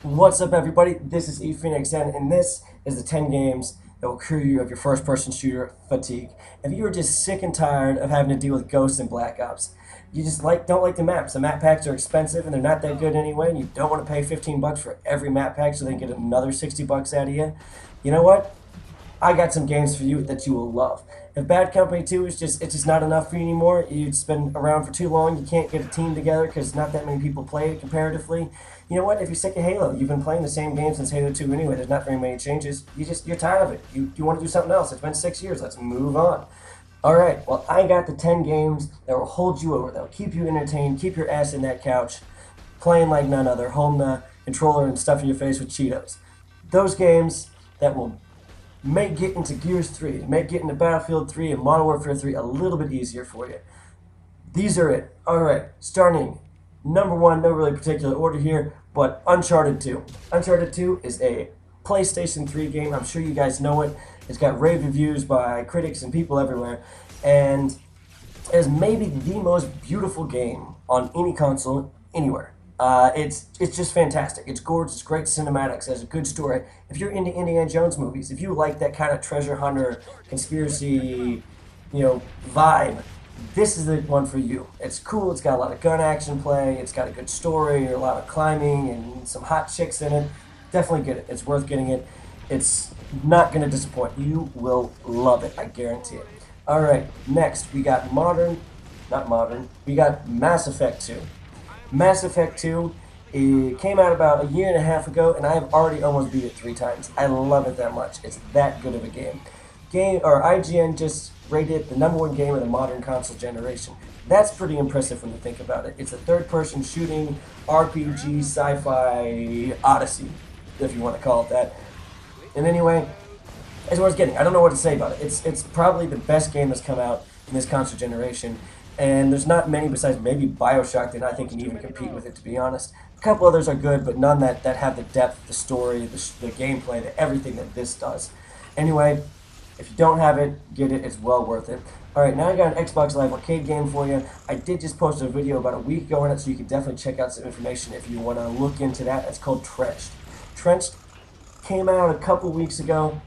What's up, everybody? This is ePhoenix, and this is the 10 games that will cure you of your first-person shooter fatigue. If you are just sick and tired of having to deal with Ghosts and Black Ops, you just don't like the maps. The map packs are expensive, and they're not that good anyway, and you don't want to pay 15 bucks for every map pack so they can get another 60 bucks out of you. You know what? I got some games for you that you will love. If Bad Company 2 is just not enough for you anymore, it's been around for too long, you can't get a team together because not that many people play it comparatively. You know what? If you're sick of Halo, you've been playing the same game since Halo 2 anyway. There's not very many changes. You're tired of it. You want to do something else. It's been 6 years. Let's move on. All right. Well, I got the 10 games that will hold you over. That will keep you entertained, keep your ass in that couch, playing like none other, holding the controller and stuffing your face with Cheetos. Those games that will make getting to Gears 3, make getting to Battlefield 3 and Modern Warfare 3 a little bit easier for you. These are it. Alright, starting number one, no really particular order here, but Uncharted 2. Uncharted 2 is a PlayStation 3 game. I'm sure you guys know it. It's got rave reviews by critics and people everywhere, and it is maybe the most beautiful game on any console anywhere. It's just fantastic. It's gorgeous, great cinematics, has a good story. If you're into Indiana Jones movies, if you like that kind of treasure hunter conspiracy, vibe, this is the one for you. It's cool. It's got a lot of gun action play. It's got a good story, a lot of climbing, and some hot chicks in it. Definitely get it. It's worth getting it. It's not going to disappoint. You will love it. I guarantee it. All right. Next, we got not modern. We got Mass Effect 2. Mass Effect 2, it came out about a year and a half ago, and I've already almost beat it 3 times. I love it that much. It's that good of a game. IGN just rated it the #1 game of the modern console generation. That's pretty impressive when you think about it. It's a third-person shooting RPG sci-fi odyssey, if you want to call it that. And anyway, that's what I was getting. I don't know what to say about it. It's probably the best game that's come out in this console generation, and there's not many besides maybe Bioshock that I think can even compete with it, to be honest. A couple others are good, but none that have the depth, the story, the gameplay, everything that this does. Anyway, if you don't have it, get it. It's well worth it. Alright, now I got an Xbox Live Arcade game for you. I did just post a video about a week ago on it, so you can definitely check out some information if you want to look into that. It's called Trenched. Trenched came out a couple weeks ago.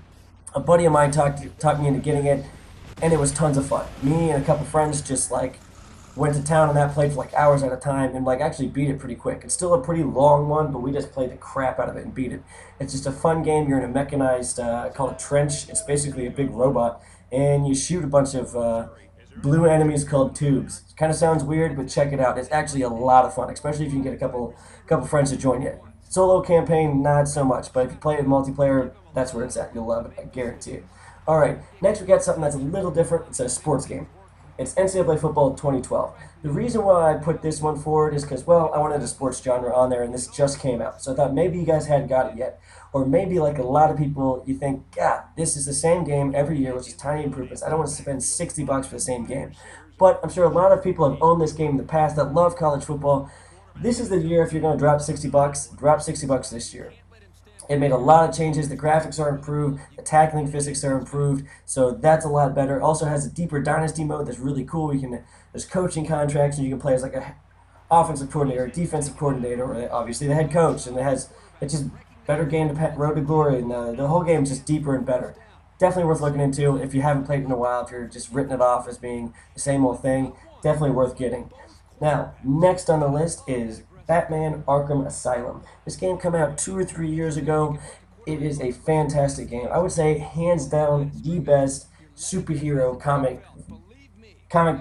A buddy of mine talked me into getting it, and it was tons of fun. Me and a couple friends just went to town on that, played for hours at a time, and actually beat it pretty quick. It's still a pretty long one, but we just played the crap out of it and beat it. It's just a fun game. You're in a mechanized, called a trench. It's basically a big robot, and you shoot a bunch of blue enemies called tubes. It kind of sounds weird, but check it out. It's actually a lot of fun, especially if you can get a couple friends to join you. Solo campaign, not so much, but if you play it multiplayer, that's where it's at. You'll love it, I guarantee it. Alright, next we got something that's a little different. It's a sports game. It's NCAA Football 2012. The reason why I put this one forward is because, well, I wanted a sports genre on there, and this just came out. So I thought maybe you guys hadn't got it yet. Or maybe, like a lot of people, you think, yeah, this is the same game every year, which is tiny improvements. I don't want to spend 60 bucks for the same game. But I'm sure a lot of people have owned this game in the past that love college football. This is the year if you're going to drop 60 bucks, drop 60 bucks this year. It made a lot of changes. The graphics are improved. The tackling physics are improved. So that's a lot better. It also has a deeper dynasty mode that's really cool. There's coaching contracts, and you can play as a offensive coordinator, defensive coordinator, or obviously the head coach. And it's just better game to road to glory. And the whole game is just deeper and better. Definitely worth looking into if you haven't played it in a while. If you're just written it off as being the same old thing, definitely worth getting. Now, next on the list is Batman Arkham Asylum. This game came out 2 or 3 years ago. It is a fantastic game. I would say hands down the best superhero comic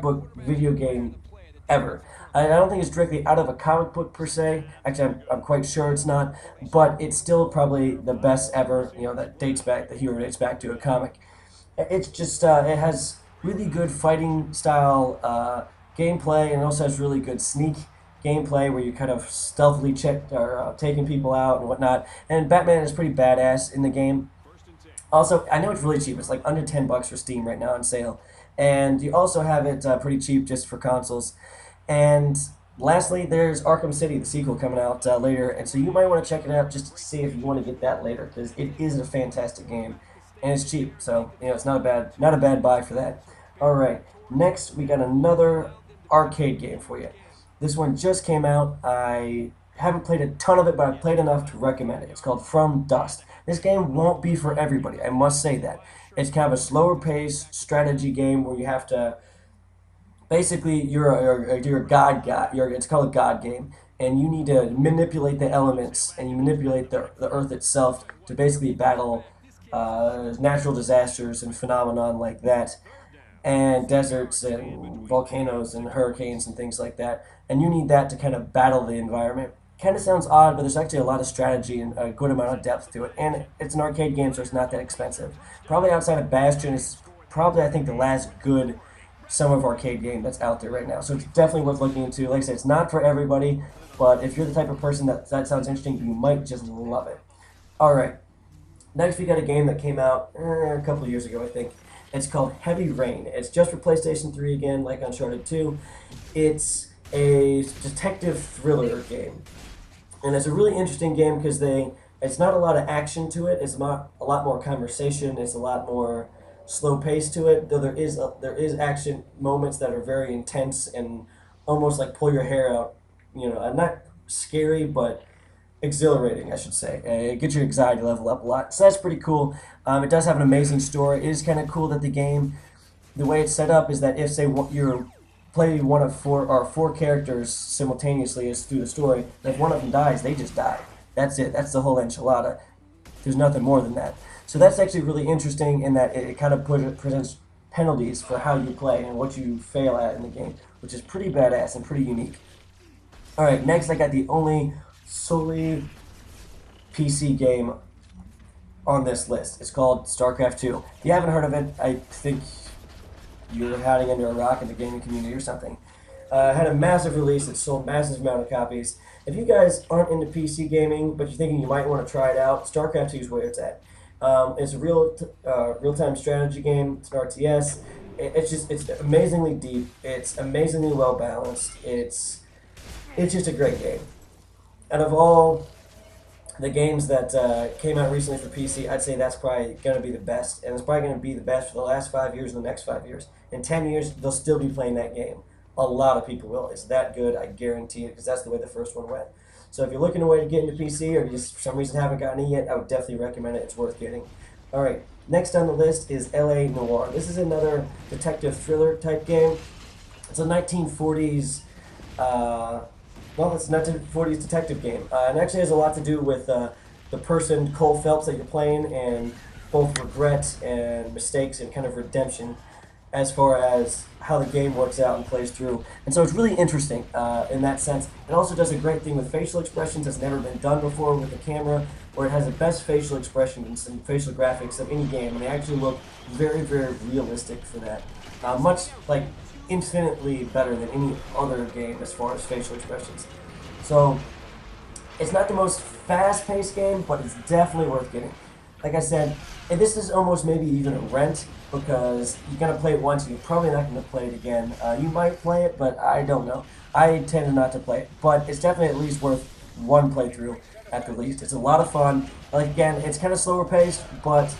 book video game ever. I don't think it's directly out of a comic book per se. Actually, I'm quite sure it's not, but it's still probably the best ever. The hero dates back to a comic. It's just it has really good fighting style gameplay, and it also has really good sneak gameplay where you kind of stealthily taking people out and whatnot. And Batman is pretty badass in the game. Also, I know it's really cheap. It's like under 10 bucks for Steam right now on sale. And you also have it pretty cheap just for consoles. And lastly, there's Arkham City, the sequel, coming out later. And so you might want to check it out just to see if you want to get that later, because it is a fantastic game. And it's cheap, so it's not a bad buy for that. All right, next we got another arcade game for you. This one just came out. I haven't played a ton of it, but I've played enough to recommend it. It's called From Dust. This game won't be for everybody, I must say that. It's kind of a slower pace strategy game where you have to basically you're a god guy. It's called a god game, and you need to manipulate the elements and you manipulate the earth itself to basically battle natural disasters and phenomenon like that, and deserts and volcanoes and hurricanes and things like that. And you need that to kind of battle the environment. Kind of sounds odd, but there's actually a lot of strategy and a good amount of depth to it. And it's an arcade game, so it's not that expensive. Probably outside of Bastion, it's probably, I think, the last good summer arcade game that's out there right now. So it's definitely worth looking into. Like I said, it's not for everybody, but if you're the type of person that sounds interesting, you might just love it. All right. Next, we got a game that came out a couple of years ago, I think. It's called Heavy Rain. It's just for PlayStation 3 again, like Uncharted 2. It's a detective thriller game. And it's a really interesting game because it's not a lot of action to it. It's not a lot more conversation. It's a lot more slow pace to it. Though there is action moments that are very intense and almost like pull your hair out. Not scary, but exhilarating, I should say. It gets your anxiety level up a lot. So that's pretty cool. It does have an amazing story. It is kind of cool that the game, the way it's set up is that if, say, you're playing one of four characters simultaneously as through the story, and if one of them dies, they just die. That's it. That's the whole enchilada. There's nothing more than that. So that's actually really interesting in that it kind of presents penalties for how you play and what you fail at in the game, which is pretty badass and pretty unique. All right, next I got the only solely PC game on this list. It's called StarCraft 2. If you haven't heard of it, I think you're hiding under a rock in the gaming community or something. Had a massive release. It sold massive amount of copies. If you guys aren't into PC gaming, but you're thinking you might want to try it out, StarCraft 2 is where it's at. It's a real-time strategy game. It's an RTS. It's amazingly deep. It's amazingly well balanced. It's just a great game. Out of all the games that came out recently for PC, I'd say that's probably going to be the best. And it's probably going to be the best for the last 5 years and the next 5 years. In 10 years, they'll still be playing that game. A lot of people will. It's that good, I guarantee it, because that's the way the first one went. So if you're looking a way to get into PC or you just for some reason haven't gotten it yet, I would definitely recommend it. It's worth getting. All right, next on the list is LA Noire. This is another detective thriller type game. It's a 1940s it's a 1940s detective game. And actually has a lot to do with the person, Cole Phelps, that you're playing, and both regret and mistakes and kind of redemption as far as how the game works out and plays through. And so it's really interesting in that sense. It also does a great thing with facial expressions that's never been done before with the camera, where it has the best facial expression and some facial graphics of any game, and they actually look very, very realistic for that. Much like infinitely better than any other game as far as facial expressions. So it's not the most fast-paced game, but it's definitely worth getting. Like I said, and this is almost maybe even a rent because you're going to play it once and you're probably not going to play it again. You might play it, but I don't know. I tend not to play it, but it's definitely at least worth one playthrough at the least. It's a lot of fun. Like again, it's kind of slower paced, but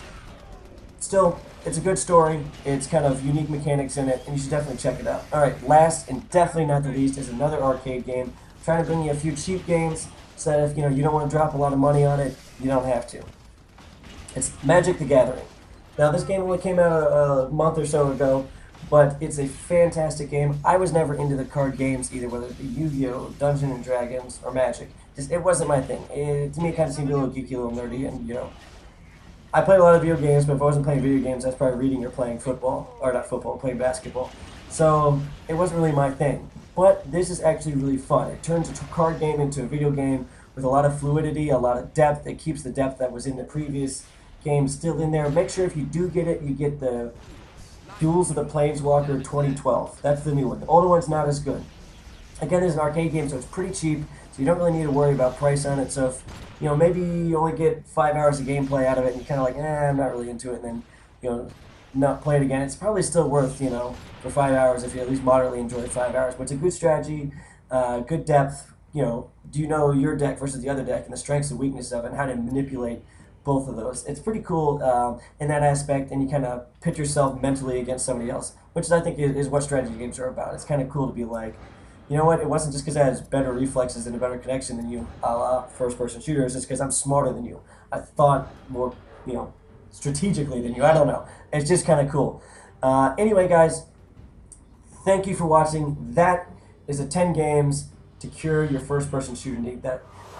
still, it's a good story. It's kind of unique mechanics in it, and you should definitely check it out. All right, last and definitely not the least is another arcade game. I'm trying to bring you a few cheap games so that if you don't want to drop a lot of money on it, you don't have to. It's Magic the Gathering. Now, this game only came out a month or so ago, but it's a fantastic game. I was never into the card games either, whether it be Yu-Gi-Oh!, Dungeons and Dragons, or Magic. It wasn't my thing. To me, it kind of seemed a little geeky, a little nerdy, and I played a lot of video games, but if I wasn't playing video games, I was probably reading or playing football, or not football, playing basketball. So it wasn't really my thing. But this is actually really fun. It turns a card game into a video game with a lot of fluidity, a lot of depth. It keeps the depth that was in the previous game still in there. Make sure if you do get it, you get the Duels of the Planeswalker 2012. That's the new one. The older one's not as good. Again, it's an arcade game, so it's pretty cheap, so you don't really need to worry about price on it. So if maybe you only get 5 hours of gameplay out of it, and you're kind of like, I'm not really into it, and then not play it again. It's probably still worth for 5 hours if you at least moderately enjoy 5 hours. But it's a good strategy, good depth. Do you know your deck versus the other deck and the strengths and weaknesses of it, and how to manipulate both of those. It's pretty cool in that aspect, and you kind of pit yourself mentally against somebody else, which I think is what strategy games are about. It's kind of cool to be like, you know what? It wasn't just because I had better reflexes and a better connection than you, a la first-person shooter. It's just because I'm smarter than you. I thought more, you know, strategically than you. I don't know. It's just kind of cool. Anyway, guys, thank you for watching. That is a 10 games to cure your first-person shooter need.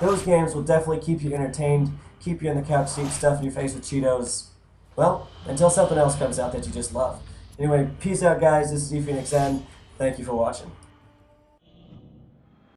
Those games will definitely keep you entertained, keep you in the couch seat, stuffing your face with Cheetos. Well, until something else comes out that you just love. Anyway, peace out, guys. This is ePhoenixN. Thank you for watching.